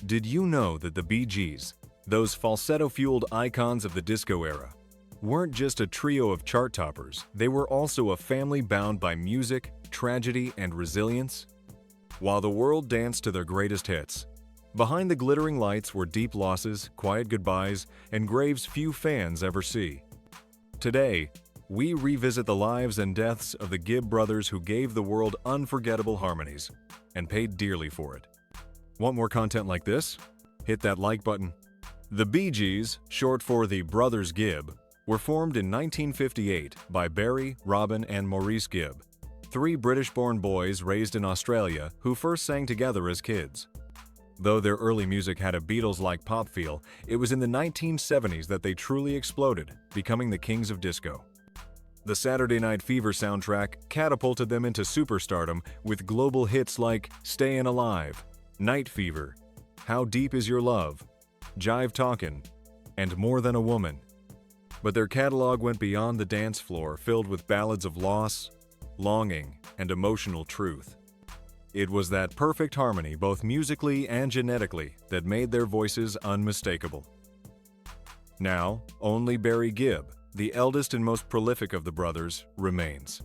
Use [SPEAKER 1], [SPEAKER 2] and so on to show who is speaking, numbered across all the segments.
[SPEAKER 1] Did you know that the Bee Gees, those falsetto-fueled icons of the disco era, weren't just a trio of chart toppers, they were also a family bound by music, tragedy, and resilience? While the world danced to their greatest hits, behind the glittering lights were deep losses, quiet goodbyes, and graves few fans ever see. Today, we revisit the lives and deaths of the Gibb brothers who gave the world unforgettable harmonies and paid dearly for it. Want more content like this? Hit that like button. The Bee Gees, short for the Brothers Gibb, were formed in 1958 by Barry, Robin, and Maurice Gibb, three British-born boys raised in Australia who first sang together as kids. Though their early music had a Beatles-like pop feel, it was in the 1970s that they truly exploded, becoming the kings of disco. The Saturday Night Fever soundtrack catapulted them into superstardom with global hits like Stayin' Alive, Night Fever, How Deep Is Your Love, Jive Talkin', and More Than a Woman. But their catalog went beyond the dance floor, filled with ballads of loss, longing, and emotional truth. It was that perfect harmony, both musically and genetically, that made their voices unmistakable. Now, only Barry Gibb, the eldest and most prolific of the brothers, remains.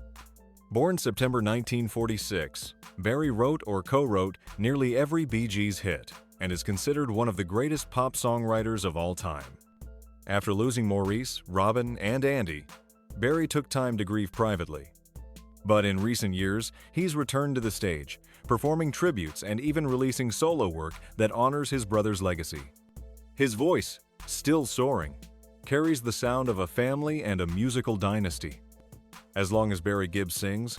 [SPEAKER 1] Born September 1946, Barry wrote or co-wrote nearly every Bee Gees hit and is considered one of the greatest pop songwriters of all time. After losing Maurice, Robin, and Andy, Barry took time to grieve privately. But in recent years, he's returned to the stage, performing tributes and even releasing solo work that honors his brother's legacy. His voice, still soaring, carries the sound of a family and a musical dynasty. As long as Barry Gibb sings,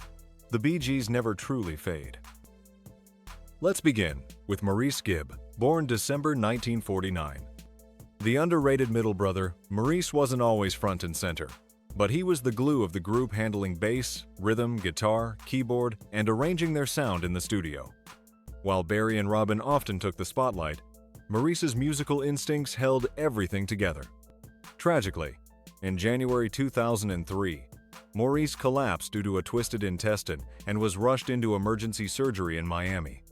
[SPEAKER 1] the Bee Gees never truly fade. Let's begin with Maurice Gibb, born December 1949. The underrated middle brother, Maurice wasn't always front and center, but he was the glue of the group, handling bass, rhythm, guitar, keyboard, and arranging their sound in the studio. While Barry and Robin often took the spotlight, Maurice's musical instincts held everything together. Tragically, in January 2003, Maurice collapsed due to a twisted intestine and was rushed into emergency surgery in Miami.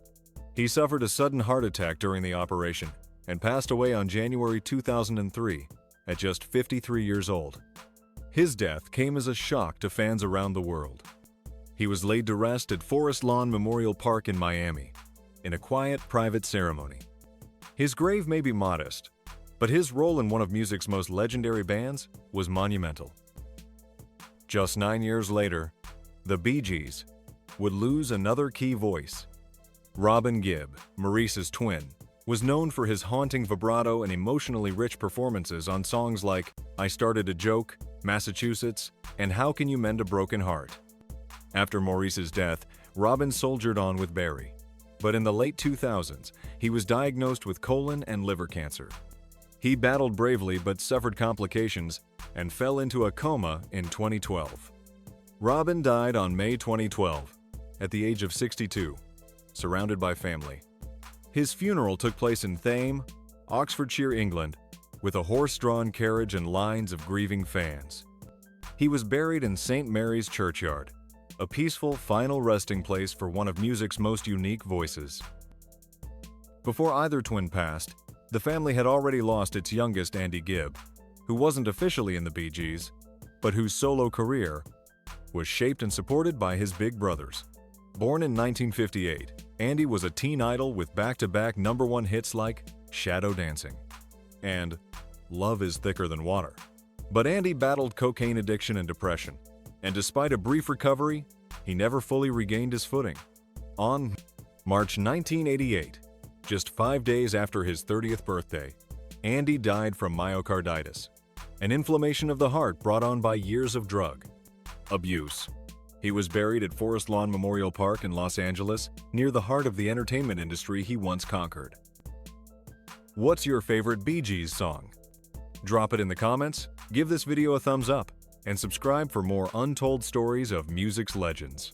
[SPEAKER 1] He suffered a sudden heart attack during the operation and passed away on January 2003 at just 53 years old. His death came as a shock to fans around the world. He was laid to rest at Forest Lawn Memorial Park in Miami, in a quiet, private ceremony. His grave may be modest, but his role in one of music's most legendary bands was monumental. Just 9 years later, the Bee Gees would lose another key voice. Robin Gibb, Maurice's twin, was known for his haunting vibrato and emotionally rich performances on songs like I Started a Joke, Massachusetts, and How Can You Mend a Broken Heart. After Maurice's death, Robin soldiered on with Barry, but in the late 2000s, he was diagnosed with colon and liver cancer. He battled bravely but suffered complications and fell into a coma in 2012. Robin died on May 2012, at the age of 62, surrounded by family. His funeral took place in Thame, Oxfordshire, England, with a horse-drawn carriage and lines of grieving fans. He was buried in St. Mary's Churchyard, a peaceful final resting place for one of music's most unique voices. Before either twin passed, the family had already lost its youngest, Andy Gibb, who wasn't officially in the Bee Gees, but whose solo career was shaped and supported by his big brothers. Born in 1958, Andy was a teen idol with back-to-back #1 hits like Shadow Dancing and Love is Thicker Than Water. But Andy battled cocaine addiction and depression, and despite a brief recovery, he never fully regained his footing. On March 1988, just 5 days after his 30th birthday, Andy died from myocarditis, an inflammation of the heart brought on by years of drug abuse. He was buried at Forest Lawn Memorial Park in Los Angeles, near the heart of the entertainment industry he once conquered. What's your favorite Bee Gees song? Drop it in the comments, give this video a thumbs up, and subscribe for more untold stories of music's legends.